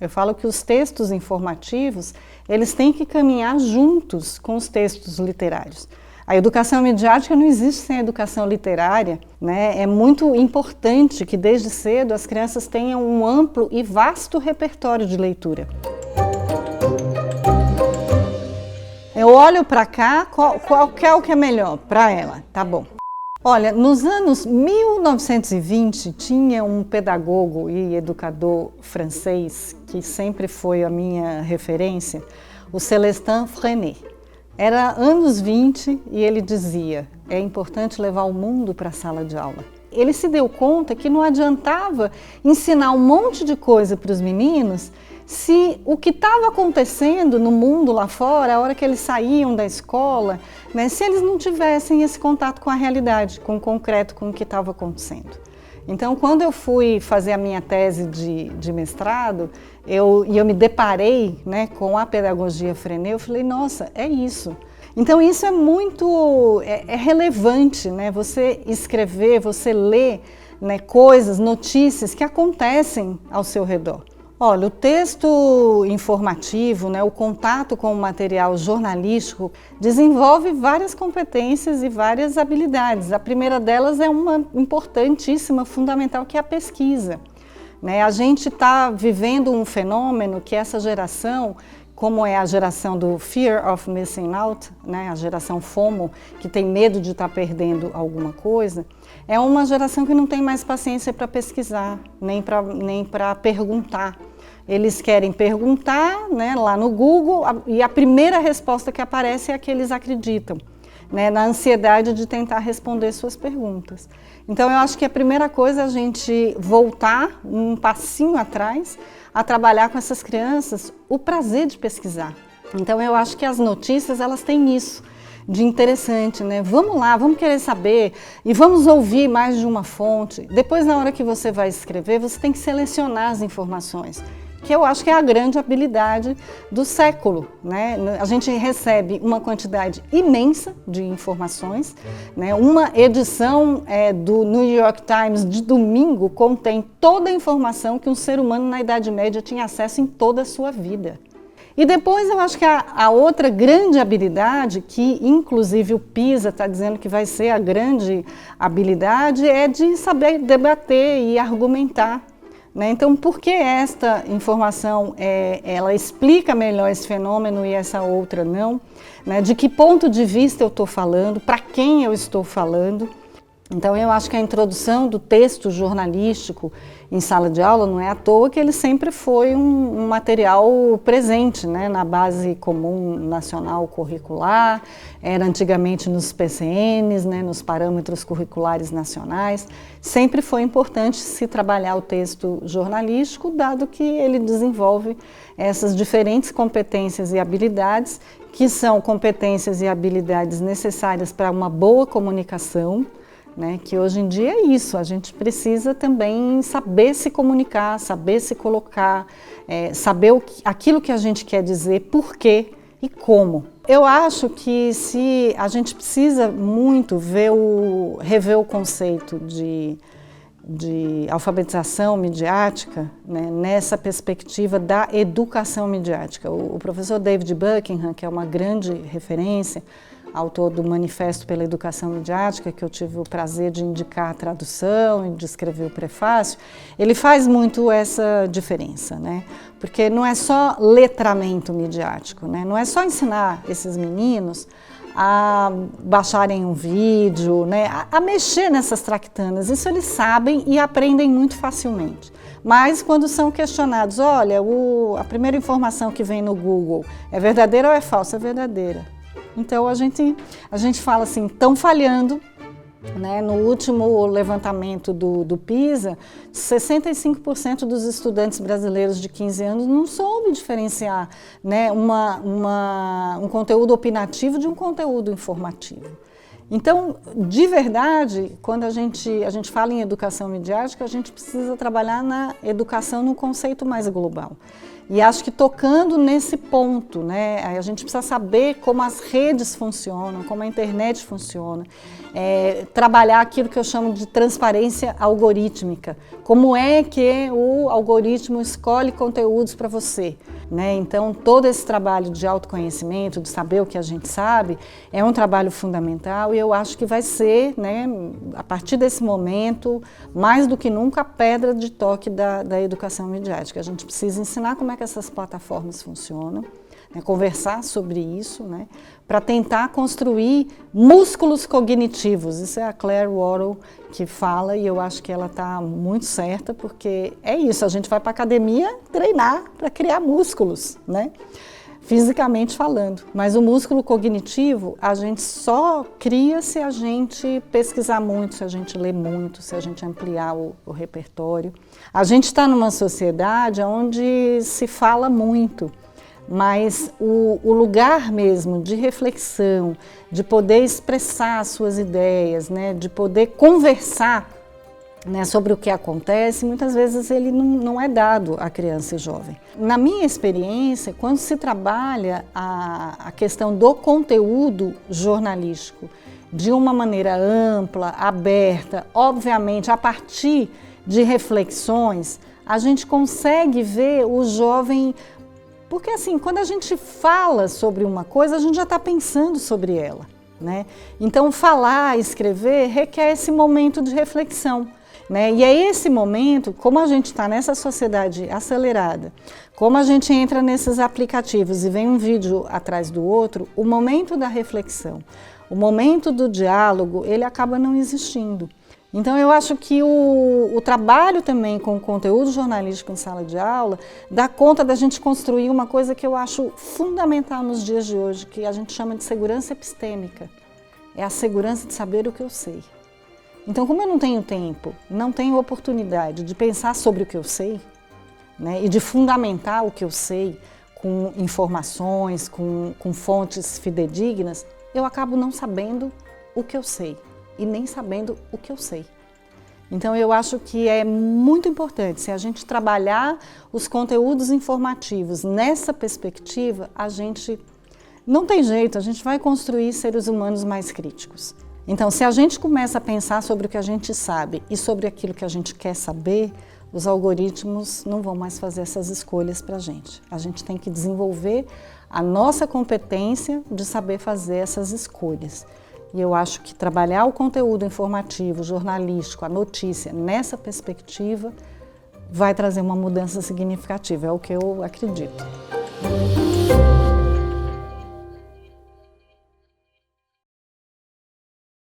Eu falo que os textos informativos, eles têm que caminhar juntos com os textos literários. A educação midiática não existe sem a educação literária, né? É muito importante que desde cedo as crianças tenham um amplo e vasto repertório de leitura. Eu olho para cá, qual é o que é melhor para ela? Tá bom. Olha, nos anos 1920 tinha um pedagogo e educador francês que sempre foi a minha referência, o Célestin Freinet. Era anos 20 e ele dizia, é importante levar o mundo para a sala de aula. Ele se deu conta que não adiantava ensinar um monte de coisa para os meninos se o que estava acontecendo no mundo lá fora, a hora que eles saíam da escola, né, se eles não tivessem esse contato com a realidade, com o concreto, com o que estava acontecendo. Então, quando eu fui fazer a minha tese de mestrado, eu me deparei, né, com a pedagogia Freinet, eu falei, nossa, é isso. Então, isso é muito relevante, né, você escrever, você ler, né, coisas, notícias que acontecem ao seu redor. Olha, o texto informativo, né, o contato com o material jornalístico desenvolve várias competências e várias habilidades. A primeira delas é uma importantíssima, fundamental, que é a pesquisa, né? A gente está vivendo um fenômeno que essa geração, como é a geração do Fear of Missing Out, né, a geração FOMO, que tem medo de estar perdendo alguma coisa, é uma geração que não tem mais paciência para pesquisar, nem para perguntar. Eles querem perguntar, né, lá no Google e a primeira resposta que aparece é a que eles acreditam, né, na ansiedade de tentar responder suas perguntas. Então eu acho que a primeira coisa é a gente voltar um passinho atrás a trabalhar com essas crianças o prazer de pesquisar. Então eu acho que as notícias elas têm isso de interessante, né? Vamos lá, vamos querer saber e vamos ouvir mais de uma fonte. Depois, na hora que você vai escrever, você tem que selecionar as informações, que eu acho que é a grande habilidade do século, né? A gente recebe uma quantidade imensa de informações, né? Uma edição do New York Times de domingo contém toda a informação que um ser humano na Idade Média tinha acesso em toda a sua vida. E depois eu acho que a outra grande habilidade, que inclusive o PISA está dizendo que vai ser a grande habilidade, é de saber debater e argumentar, né? Então, por que esta informação ela explica melhor esse fenômeno e essa outra não? Né? De que ponto de vista eu estou falando, para quem eu estou falando? Então, eu acho que a introdução do texto jornalístico em sala de aula não é à toa que ele sempre foi um material presente, né, na base comum nacional curricular, era antigamente nos PCNs, né, nos parâmetros curriculares nacionais. Sempre foi importante se trabalhar o texto jornalístico, dado que ele desenvolve essas diferentes competências e habilidades, que são competências e habilidades necessárias para uma boa comunicação, né, que hoje em dia é isso, a gente precisa também saber se comunicar, saber se colocar, saber aquilo que a gente quer dizer, por quê e como. Eu acho que se a gente precisa muito rever o conceito de alfabetização midiática, né, nessa perspectiva da educação midiática. O professor David Buckingham, que é uma grande referência, autor do Manifesto pela Educação Midiática, que eu tive o prazer de indicar a tradução e de escrever o prefácio, ele faz muito essa diferença, né? Porque não é só letramento midiático, né? Não é só ensinar esses meninos a baixarem um vídeo, né? A mexer nessas traquitanas, isso eles sabem e aprendem muito facilmente. Mas quando são questionados, olha, a primeira informação que vem no Google é verdadeira ou é falsa? É verdadeira. Então a gente fala assim, estão falhando, né? No último levantamento do PISA, 65% dos estudantes brasileiros de 15 anos não soube diferenciar, né, um conteúdo opinativo de um conteúdo informativo. Então, de verdade, quando a gente fala em educação midiática, a gente precisa trabalhar na educação no conceito mais global. E acho que tocando nesse ponto, né, a gente precisa saber como as redes funcionam, como a internet funciona, trabalhar aquilo que eu chamo de transparência algorítmica. Como é que o algoritmo escolhe conteúdos para você, né? Então, todo esse trabalho de autoconhecimento, de saber o que a gente sabe, é um trabalho fundamental e eu acho que vai ser, né, a partir desse momento, mais do que nunca, a pedra de toque da educação midiática. A gente precisa ensinar como é que essas plataformas funcionam, né, conversar sobre isso, né, para tentar construir músculos cognitivos. Isso é a Claire Warrell que fala e eu acho que ela está muito certa, porque é isso, a gente vai para a academia treinar para criar músculos, né, fisicamente falando. Mas o músculo cognitivo a gente só cria se a gente pesquisar muito, se a gente ler muito, se a gente ampliar o repertório. A gente está numa sociedade onde se fala muito, mas o lugar mesmo de reflexão, de poder expressar as suas ideias, né, de poder conversar, né, sobre o que acontece, muitas vezes ele não é dado à criança e jovem. Na minha experiência, quando se trabalha a questão do conteúdo jornalístico de uma maneira ampla, aberta, obviamente a partir de reflexões, a gente consegue ver o jovem. Porque assim, quando a gente fala sobre uma coisa, a gente já está pensando sobre ela, né? Então, falar, escrever, requer esse momento de reflexão, né? E é esse momento, como a gente está nessa sociedade acelerada, como a gente entra nesses aplicativos e vem um vídeo atrás do outro, o momento da reflexão, o momento do diálogo, ele acaba não existindo. Então, eu acho que o trabalho também com o conteúdo jornalístico em sala de aula dá conta da gente construir uma coisa que eu acho fundamental nos dias de hoje, que a gente chama de segurança epistêmica. É a segurança de saber o que eu sei. Então, como eu não tenho tempo, não tenho oportunidade de pensar sobre o que eu sei, né, e de fundamentar o que eu sei com informações, com fontes fidedignas, eu acabo não sabendo o que eu sei. E nem sabendo o que eu sei. Então, eu acho que é muito importante, se a gente trabalhar os conteúdos informativos nessa perspectiva, a gente não tem jeito, a gente vai construir seres humanos mais críticos. Então, se a gente começa a pensar sobre o que a gente sabe e sobre aquilo que a gente quer saber, os algoritmos não vão mais fazer essas escolhas para a gente. A gente tem que desenvolver a nossa competência de saber fazer essas escolhas. E eu acho que trabalhar o conteúdo informativo, jornalístico, a notícia, nessa perspectiva, vai trazer uma mudança significativa, é o que eu acredito.